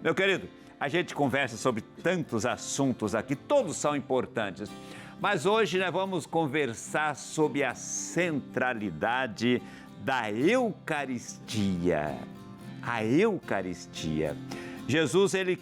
Meu querido, a gente conversa sobre tantos assuntos aqui, todos são importantes. Mas hoje nós vamos conversar sobre a centralidade da Eucaristia. A Eucaristia. Jesus, ele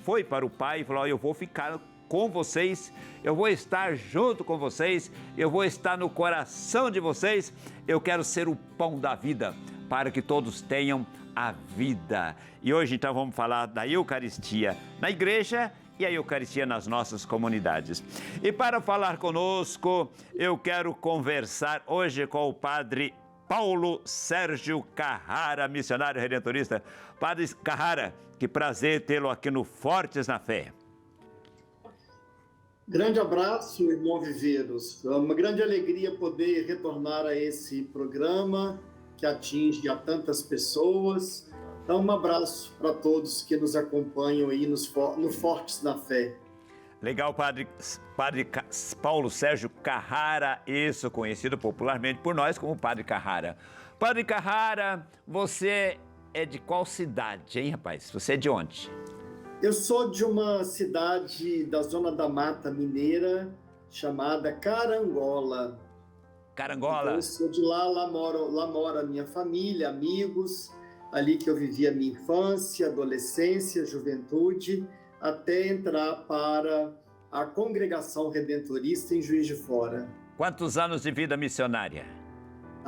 foi para o Pai e falou: eu vou ficar com vocês, eu vou estar junto com vocês, eu vou estar no coração de vocês, eu quero ser o pão da vida, para que todos tenham a vida. E hoje então vamos falar da Eucaristia na igreja e a Eucaristia nas nossas comunidades. E para falar conosco, eu quero conversar hoje com o Padre Paulo Sérgio Carrara, missionário redentorista. Padre Carrara, que prazer tê-lo aqui no Fortes na Fé. Grande abraço, irmão Viveiros. É uma grande alegria poder retornar a esse programa que atinge a tantas pessoas. Então, um abraço para todos que nos acompanham aí no Fortes na Fé. Legal, Padre Paulo Sérgio Carrara, isso conhecido popularmente por nós como Padre Carrara. Padre Carrara, você é de qual cidade, hein, rapaz? Você é de onde? Eu sou de uma cidade da Zona da Mata Mineira, chamada Carangola. Carangola? Então, eu sou de lá, lá mora a minha família, amigos, ali que eu vivi a minha infância, adolescência, juventude, até entrar para a Congregação Redentorista em Juiz de Fora. Quantos anos de vida missionária?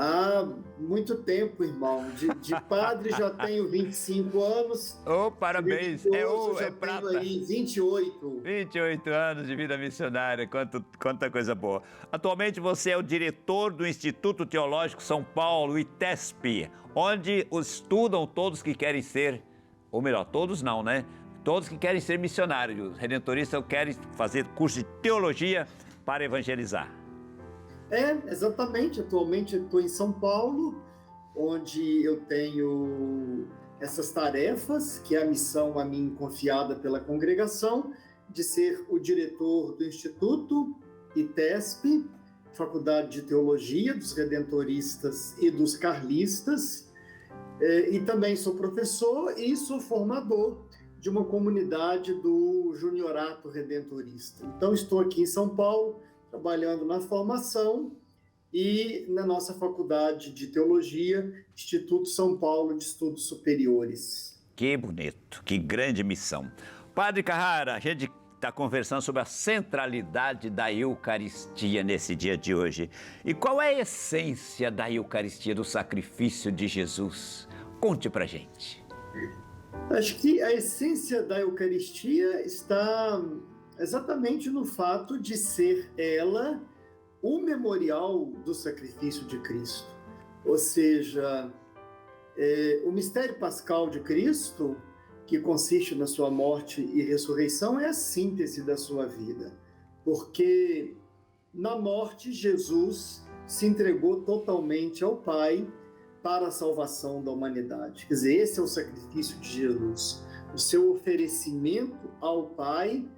Há muito tempo, irmão. De padre já tenho 25 anos. Oh, parabéns! É prata. Tenho aí 28. 28 anos de vida missionária, quanta coisa boa. Atualmente você é o diretor do Instituto Teológico São Paulo, ITESP, onde estudam todos que querem ser, ou melhor, todos não, né? Todos que querem ser missionários. Os redentoristas querem fazer curso de teologia para evangelizar. Exatamente. Atualmente eu estou em São Paulo, onde eu tenho essas tarefas, que é a missão a mim confiada pela congregação, de ser o diretor do Instituto ITESP, Faculdade de Teologia dos Redentoristas e dos Carlistas, e também sou professor e sou formador de uma comunidade do Juniorato Redentorista. Então estou aqui em São Paulo, trabalhando na formação e na nossa Faculdade de Teologia, Instituto São Paulo de Estudos Superiores. Que bonito, que grande missão. Padre Carrara, a gente está conversando sobre a centralidade da Eucaristia nesse dia de hoje. E qual é a essência da Eucaristia, do sacrifício de Jesus? Conte pra gente. Acho que a essência da Eucaristia está exatamente no fato de ser ela o memorial do sacrifício de Cristo. Ou seja, o mistério pascal de Cristo, que consiste na sua morte e ressurreição, é a síntese da sua vida. Porque na morte, Jesus se entregou totalmente ao Pai para a salvação da humanidade. Quer dizer, esse é o sacrifício de Jesus. O seu oferecimento ao Pai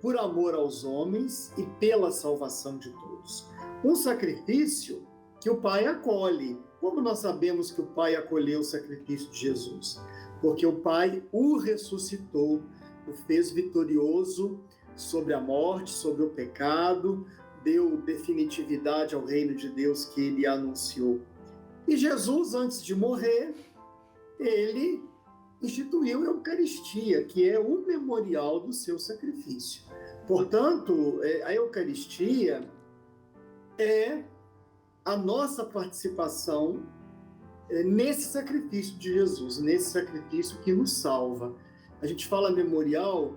por amor aos homens e pela salvação de todos. Um sacrifício que o Pai acolhe. Como nós sabemos que o Pai acolheu o sacrifício de Jesus? Porque o Pai o ressuscitou, o fez vitorioso sobre a morte, sobre o pecado, deu definitividade ao reino de Deus que ele anunciou. E Jesus, antes de morrer, ele instituiu a Eucaristia, que é o memorial do seu sacrifício. Portanto, a Eucaristia é a nossa participação nesse sacrifício de Jesus, nesse sacrifício que nos salva. A gente fala memorial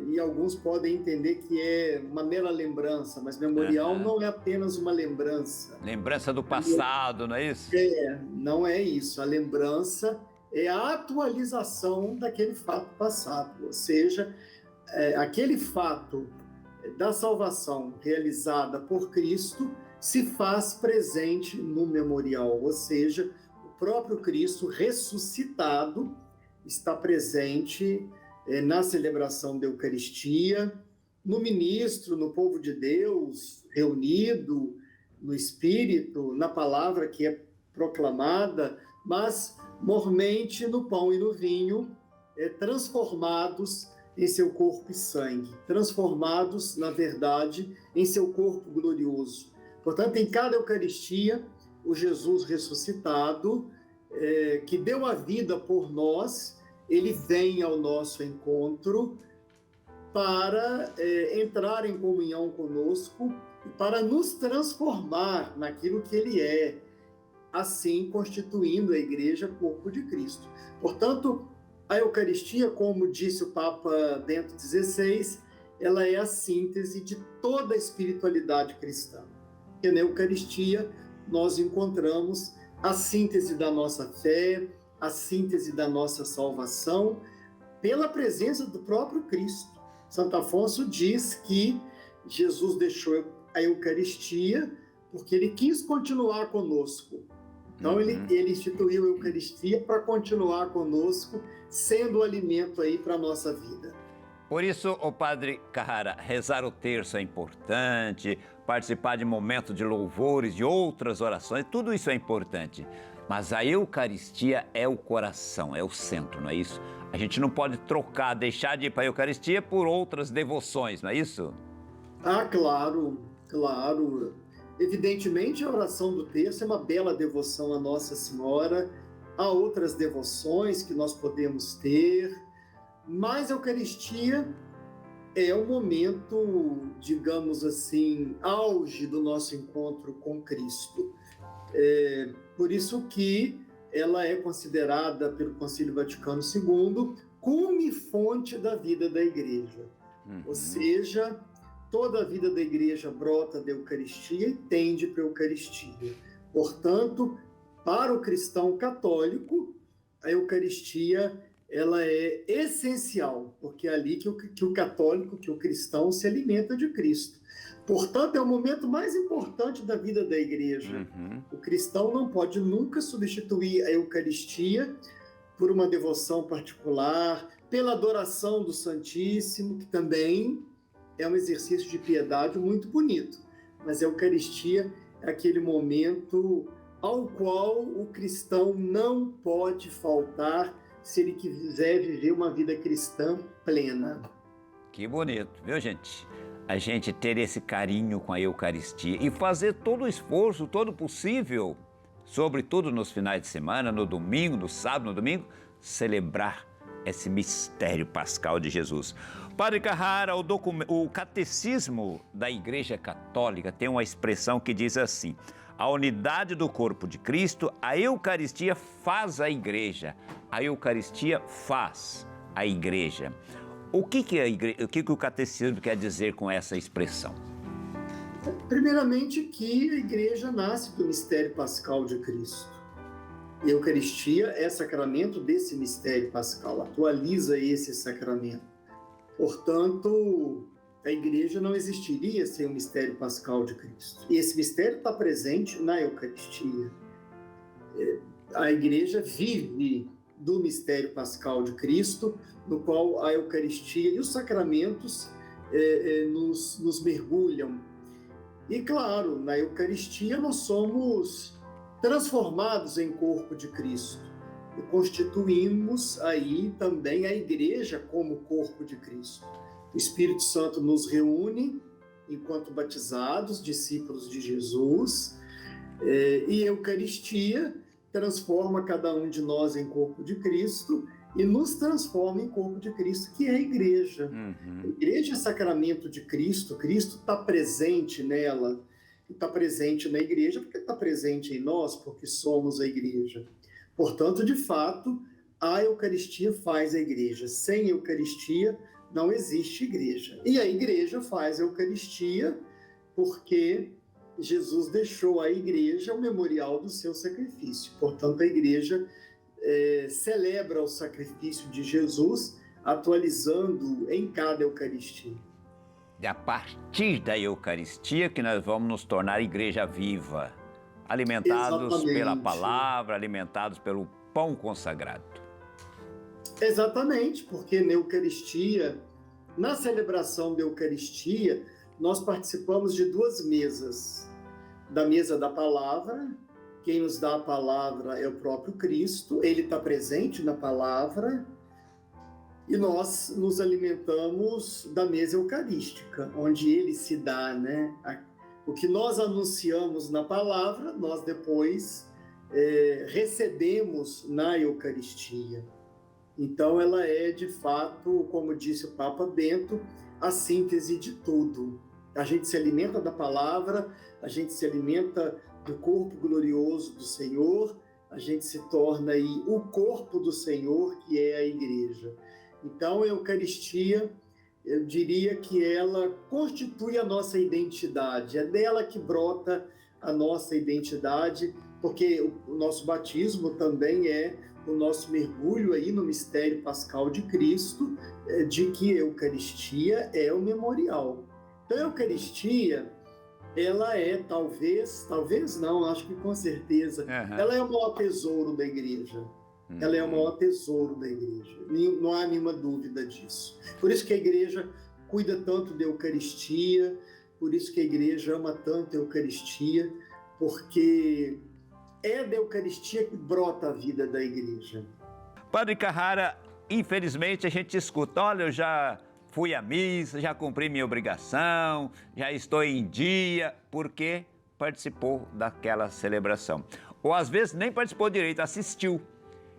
e alguns podem entender que é uma mera lembrança, mas memorial não é apenas uma lembrança. Lembrança do passado, não é isso? Não é isso. A lembrança é a atualização daquele fato passado, ou seja, aquele fato da salvação realizada por Cristo se faz presente no memorial, ou seja, o próprio Cristo ressuscitado está presente na celebração da Eucaristia, no ministro, no povo de Deus, reunido no Espírito, na palavra que é proclamada, mas mormente no pão e no vinho, transformados em seu corpo e sangue, transformados, na verdade, em seu corpo glorioso. Portanto, em cada Eucaristia, o Jesus ressuscitado, que deu a vida por nós, ele vem ao nosso encontro para entrar em comunhão conosco e para nos transformar naquilo que ele é, assim constituindo a Igreja corpo de Cristo. Portanto, a Eucaristia, como disse o Papa Bento XVI, ela é a síntese de toda a espiritualidade cristã. Porque na Eucaristia nós encontramos a síntese da nossa fé, a síntese da nossa salvação, pela presença do próprio Cristo. Santo Afonso diz que Jesus deixou a Eucaristia porque ele quis continuar conosco. Então, ele instituiu a Eucaristia para continuar conosco, sendo o alimento aí para a nossa vida. Por isso, o Padre Carrara, rezar o terço é importante, participar de momentos de louvores, de outras orações, tudo isso é importante. Mas a Eucaristia é o coração, é o centro, não é isso? A gente não pode trocar, deixar de ir para a Eucaristia por outras devoções, não é isso? Ah, claro, claro. Evidentemente, a oração do terço é uma bela devoção a Nossa Senhora. Há outras devoções que nós podemos ter, mas a Eucaristia é o momento, digamos assim, auge do nosso encontro com Cristo. Por isso que ela é considerada pelo Concílio Vaticano II cume fonte da vida da Igreja. Ou seja, toda a vida da Igreja brota da Eucaristia e tende para a Eucaristia. Portanto, para o cristão católico, a Eucaristia ela é essencial, porque é ali que o católico, que o cristão se alimenta de Cristo. Portanto, é o momento mais importante da vida da Igreja. O cristão não pode nunca substituir a Eucaristia por uma devoção particular, pela adoração do Santíssimo, que também é um exercício de piedade muito bonito. Mas a Eucaristia é aquele momento ao qual o cristão não pode faltar se ele quiser viver uma vida cristã plena. Que bonito, viu, gente? A gente ter esse carinho com a Eucaristia e fazer todo o esforço, todo o possível, sobretudo nos finais de semana, no domingo, no sábado, no domingo, celebrar esse mistério pascal de Jesus. Padre Carrara, o Catecismo da Igreja Católica tem uma expressão que diz assim: a unidade do corpo de Cristo, a Eucaristia faz a Igreja. A Eucaristia faz a Igreja. O que o Catecismo quer dizer com essa expressão? Primeiramente, que a Igreja nasce do mistério pascal de Cristo. A Eucaristia é sacramento desse mistério pascal, atualiza esse sacramento. Portanto, a Igreja não existiria sem o mistério pascal de Cristo. E esse mistério está presente na Eucaristia. A Igreja vive do mistério pascal de Cristo, no qual a Eucaristia e os sacramentos nos mergulham. E, claro, na Eucaristia nós somos transformados em corpo de Cristo e constituímos aí também a Igreja como corpo de Cristo. O Espírito Santo nos reúne enquanto batizados, discípulos de Jesus, e a Eucaristia transforma cada um de nós em corpo de Cristo e nos transforma em corpo de Cristo, que é a Igreja. A Igreja é sacramento de Cristo, Cristo está presente nela, está presente na Igreja porque está presente em nós, porque somos a Igreja. Portanto, de fato, a Eucaristia faz a Igreja. Sem Eucaristia não existe Igreja. E a Igreja faz a Eucaristia porque Jesus deixou à Igreja o memorial do seu sacrifício. Portanto, a Igreja celebra o sacrifício de Jesus, atualizando em cada Eucaristia. É a partir da Eucaristia que nós vamos nos tornar igreja viva, alimentados Exatamente. pela palavra, alimentados pelo pão consagrado. Exatamente, porque na Eucaristia, na celebração da Eucaristia, nós participamos de duas mesas. Da mesa da palavra, quem nos dá a palavra é o próprio Cristo, ele está presente na palavra, E nós nos alimentamos da mesa eucarística, onde ele se dá, né? O que nós anunciamos na palavra, nós depois recebemos na Eucaristia. Então, ela é, de fato, como disse o Papa Bento, a síntese de tudo. A gente se alimenta da palavra, a gente se alimenta do corpo glorioso do Senhor, a gente se torna aí o corpo do Senhor, que é a Igreja. Então, a Eucaristia, eu diria que ela constitui a nossa identidade, é dela que brota a nossa identidade, porque o nosso batismo também é o nosso mergulho aí no mistério pascal de Cristo, de que a Eucaristia é o memorial. Então, a Eucaristia, ela é talvez não, acho que com certeza, ela é o maior tesouro da Igreja. Ela é o maior tesouro da Igreja, não há nenhuma dúvida disso. Por isso que a Igreja cuida tanto da Eucaristia, por isso que a Igreja ama tanto a Eucaristia, porque é da Eucaristia que brota a vida da Igreja. Padre Carrara, infelizmente a gente escuta, olha, eu já fui à missa, já cumpri minha obrigação, já estou em dia, porque participou daquela celebração. Ou às vezes nem participou direito, assistiu.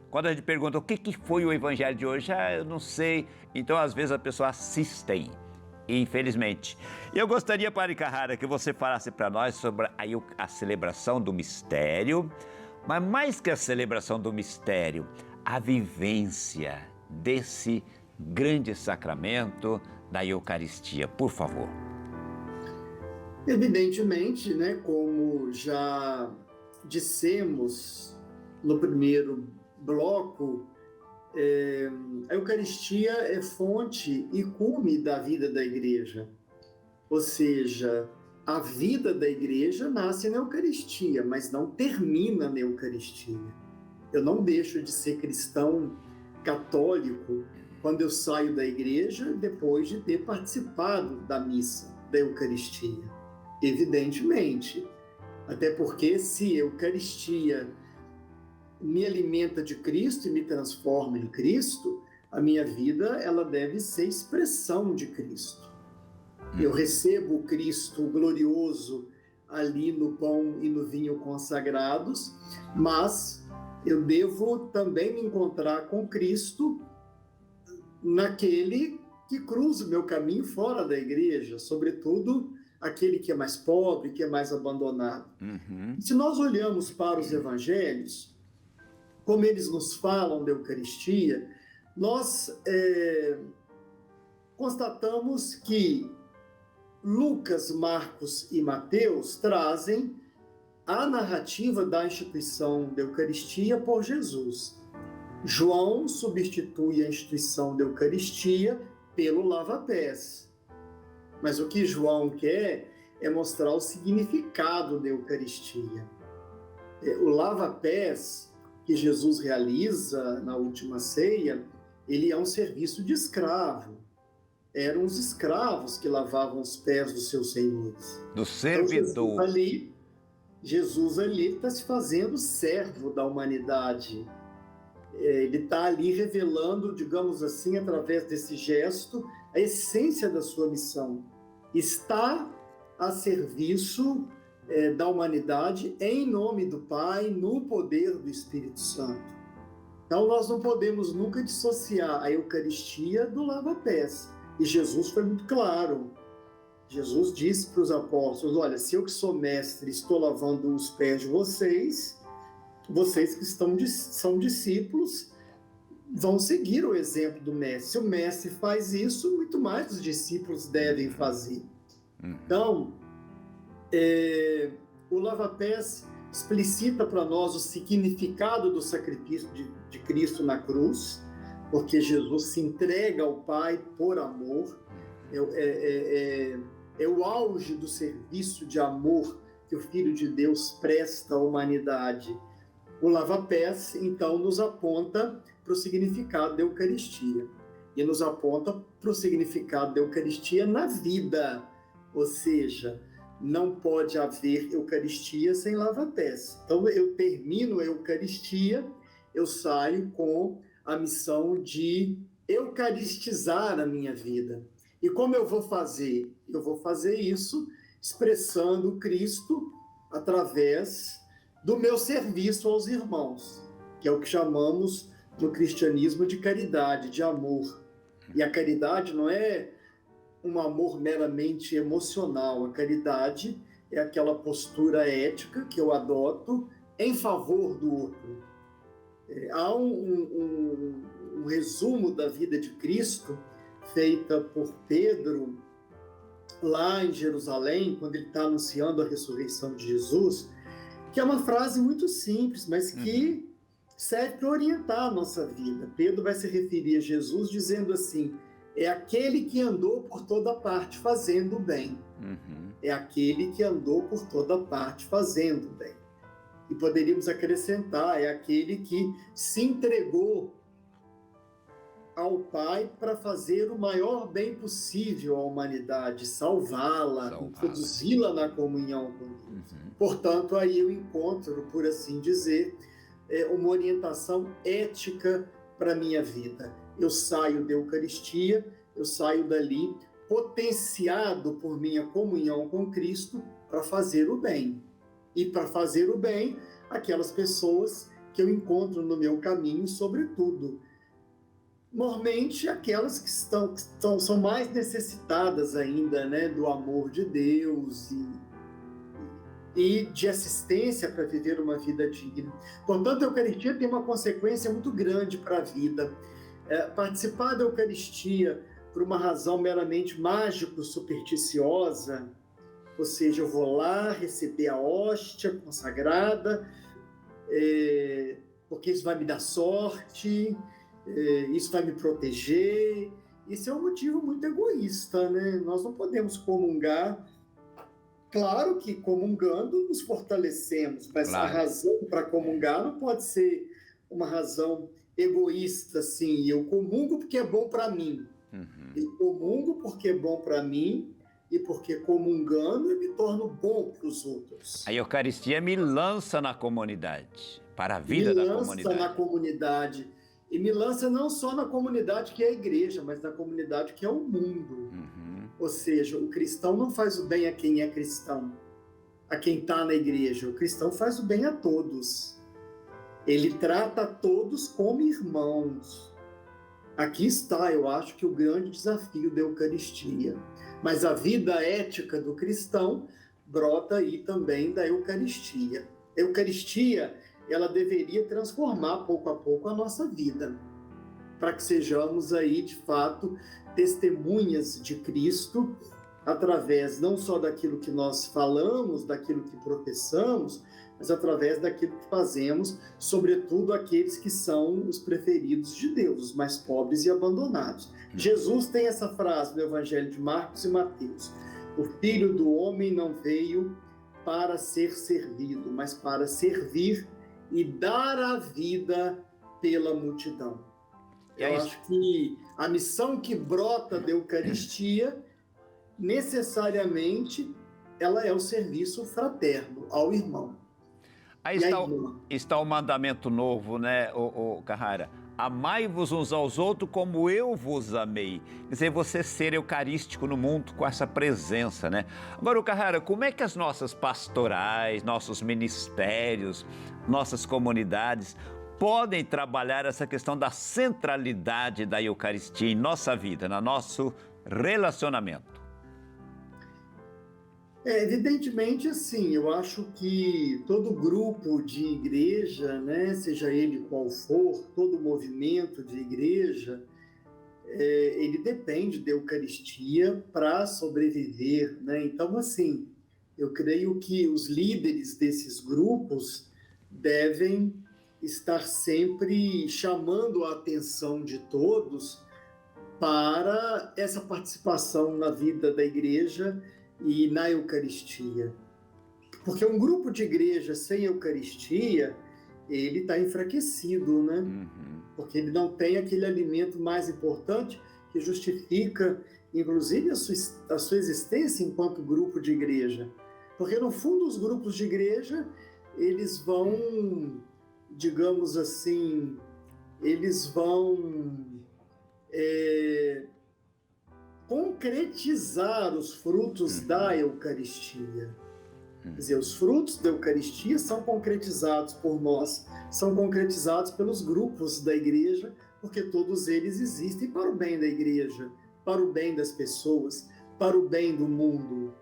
Quando a gente pergunta o que foi o evangelho de hoje, eu não sei. Então, às vezes, a pessoa assiste, infelizmente. E eu gostaria, Padre Carrara, que você falasse para nós sobre a celebração do mistério, mas mais que a celebração do mistério, a vivência desse grande sacramento da Eucaristia. Por favor. Evidentemente, né, como já dissemos no primeiro bloco, a Eucaristia é fonte e cume da vida da Igreja. Ou seja, a vida da Igreja nasce na Eucaristia, mas não termina na Eucaristia. Eu não deixo de ser cristão católico quando eu saio da Igreja depois de ter participado da missa, da Eucaristia. Evidentemente. Até porque se a Eucaristia me alimenta de Cristo e me transforma em Cristo, a minha vida ela deve ser expressão de Cristo. Eu recebo o Cristo glorioso ali no pão e no vinho consagrados, mas eu devo também me encontrar com Cristo naquele que cruza o meu caminho fora da Igreja, sobretudo aquele que é mais pobre, que é mais abandonado. Se nós olhamos para os evangelhos, como eles nos falam da Eucaristia, nós constatamos que Lucas, Marcos e Mateus trazem a narrativa da instituição da Eucaristia por Jesus. João substitui a instituição da Eucaristia pelo lava-pés. Mas o que João quer é mostrar o significado da Eucaristia. O lava-pés que Jesus realiza na última ceia, ele é um serviço de escravo. Eram os escravos que lavavam os pés dos seus senhores. Do servidor. Então, Jesus ali está se fazendo servo da humanidade. Ele está ali revelando, digamos assim, através desse gesto, a essência da sua missão. Está a serviço da humanidade em nome do Pai, no poder do Espírito Santo. Então, nós não podemos nunca dissociar a Eucaristia do lava-pés. E Jesus foi muito claro. Jesus disse para os apóstolos, olha, se eu que sou mestre estou lavando os pés de vocês, vocês que são discípulos vão seguir o exemplo do mestre. Se o mestre faz isso, muito mais os discípulos devem fazer. Então, o lava-pés explicita para nós o significado do sacrifício de Cristo na cruz, porque Jesus se entrega ao Pai por amor. É o auge do serviço de amor que o Filho de Deus presta à humanidade. O lava-pés, então, nos aponta para o significado da Eucaristia. E nos aponta para o significado da Eucaristia na vida. Ou seja, não pode haver Eucaristia sem lava-pés. Então, eu termino a Eucaristia, eu saio com a missão de eucaristizar a minha vida. E como eu vou fazer? Eu vou fazer isso expressando Cristo através do meu serviço aos irmãos, que é o que chamamos no cristianismo de caridade, de amor. E a caridade não é um amor meramente emocional. A caridade é aquela postura ética que eu adoto em favor do outro. Há um resumo da vida de Cristo feita por Pedro lá em Jerusalém, quando ele está anunciando a ressurreição de Jesus, que é uma frase muito simples, mas que serve para orientar a nossa vida. Pedro vai se referir a Jesus dizendo assim: é aquele que andou por toda parte fazendo o bem. É aquele que andou por toda parte fazendo o bem. E poderíamos acrescentar, é aquele que se entregou ao Pai para fazer o maior bem possível à humanidade, salvá-la, introduzi-la na comunhão com Deus. Portanto, aí eu encontro, por assim dizer, uma orientação ética para a minha vida. Eu saio da Eucaristia, eu saio dali potenciado por minha comunhão com Cristo para fazer o bem. E para fazer o bem, aquelas pessoas que eu encontro no meu caminho, sobretudo. Normalmente, aquelas que são mais necessitadas ainda, né, do amor de Deus e de assistência para viver uma vida digna. Portanto, a Eucaristia tem uma consequência muito grande para a vida. Participar da Eucaristia por uma razão meramente mágico-supersticiosa, ou seja, eu vou lá receber a hóstia consagrada, porque isso vai me dar sorte, isso vai me proteger. Isso é um motivo muito egoísta, né? Nós não podemos comungar. Claro que comungando nos fortalecemos, mas a razão para comungar não pode ser uma razão egoísta, assim. Eu comungo porque é bom para mim. Eu comungo porque é bom para mim e porque comungando eu me torno bom para os outros. A Eucaristia me lança na comunidade, para a vida da comunidade. Me lança na comunidade. E me lança não só na comunidade que é a igreja, mas na comunidade que é o mundo. Ou seja, o cristão não faz o bem a quem é cristão, a quem está na igreja. O cristão faz o bem a todos. Ele trata a todos como irmãos. Aqui está, eu acho, que o grande desafio da Eucaristia. Mas a vida ética do cristão brota aí também da Eucaristia. A Eucaristia, ela deveria transformar pouco a pouco a nossa vida, para que sejamos aí, de fato, testemunhas de Cristo, através não só daquilo que nós falamos, daquilo que professamos, mas através daquilo que fazemos, sobretudo aqueles que são os preferidos de Deus, os mais pobres e abandonados. Jesus tem essa frase no Evangelho de Marcos e Mateus: o Filho do Homem não veio para ser servido, mas para servir e dar a vida pela multidão. Eu acho que a missão que brota da Eucaristia, necessariamente, ela é o serviço fraterno ao irmão. Aí está o mandamento novo, né, Carrara? Amai-vos uns aos outros como eu vos amei. Quer dizer, você ser eucarístico no mundo com essa presença, né? Agora, Carrara, como é que as nossas pastorais, nossos ministérios, nossas comunidades podem trabalhar essa questão da centralidade da Eucaristia em nossa vida, no nosso relacionamento? Evidentemente, assim, eu acho que todo grupo de igreja, né, seja ele qual for, todo movimento de igreja, ele depende da Eucaristia para sobreviver, né? Então, assim, eu creio que os líderes desses grupos devem estar sempre chamando a atenção de todos para essa participação na vida da igreja e na Eucaristia. Porque um grupo de igreja sem Eucaristia, ele está enfraquecido, né? Porque ele não tem aquele alimento mais importante que justifica, inclusive, a sua existência enquanto grupo de igreja. Porque, no fundo, os grupos de igreja, eles vão, digamos assim, eles vão concretizar os frutos da Eucaristia. Quer dizer, os frutos da Eucaristia são concretizados por nós, são concretizados pelos grupos da igreja, porque todos eles existem para o bem da igreja, para o bem das pessoas, para o bem do mundo.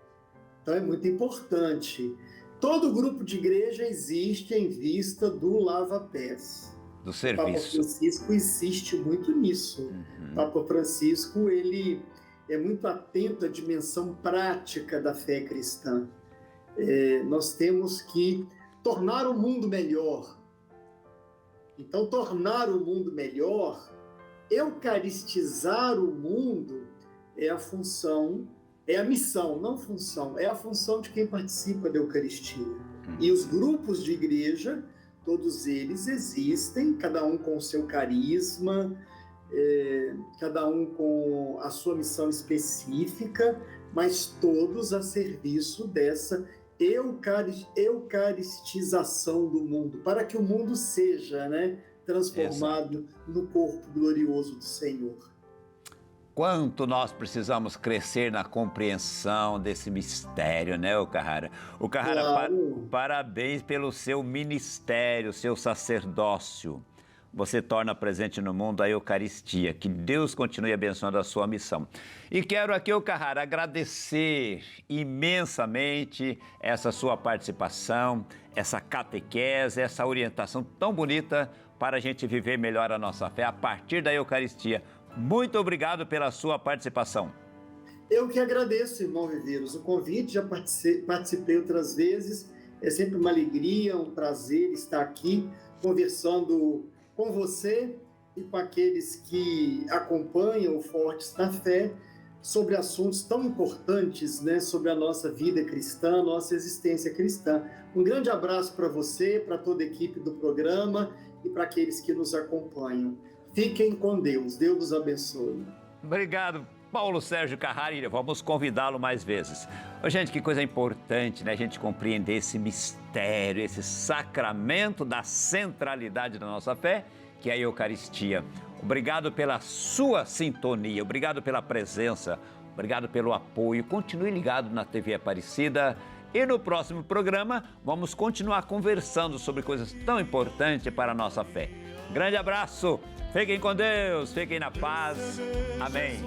Então é muito importante. Todo grupo de igreja existe em vista do lava-pés. Do O Papa serviço. Francisco insiste muito nisso. O Papa Francisco, ele é muito atento à dimensão prática da fé cristã. Nós temos que tornar o mundo melhor. Então, tornar o mundo melhor, eucaristizar o mundo é a função, é a missão, não função, é a função de quem participa da Eucaristia. E os grupos de igreja, todos eles existem, cada um com o seu carisma, cada um com a sua missão específica, mas todos a serviço dessa eucaristização do mundo, para que o mundo seja, transformado no corpo glorioso do Senhor. Quanto nós precisamos crescer na compreensão desse mistério, né, o Carrara? O Carrara, Claro. parabéns pelo seu ministério, seu sacerdócio. Você torna presente no mundo a Eucaristia. Que Deus continue abençoando a sua missão. E quero aqui, o Carrara, agradecer imensamente essa sua participação, essa catequese, essa orientação tão bonita para a gente viver melhor a nossa fé a partir da Eucaristia. Muito obrigado pela sua participação. Eu que agradeço, irmão Viveiros, o convite, já participei outras vezes, é sempre uma alegria, um prazer estar aqui conversando com você e com aqueles que acompanham o Fortes na Fé sobre assuntos tão importantes, sobre a nossa vida cristã, nossa existência cristã. Um grande abraço para você, para toda a equipe do programa e para aqueles que nos acompanham. Fiquem com Deus. Deus os abençoe. Obrigado, Paulo Sérgio Carrara. Vamos convidá-lo mais vezes. Gente, que coisa importante, a gente compreender esse mistério, esse sacramento da centralidade da nossa fé, que é a Eucaristia. Obrigado pela sua sintonia, obrigado pela presença, obrigado pelo apoio. Continue ligado na TV Aparecida. E no próximo programa, vamos continuar conversando sobre coisas tão importantes para a nossa fé. Grande abraço, fiquem com Deus, fiquem na paz. Amém.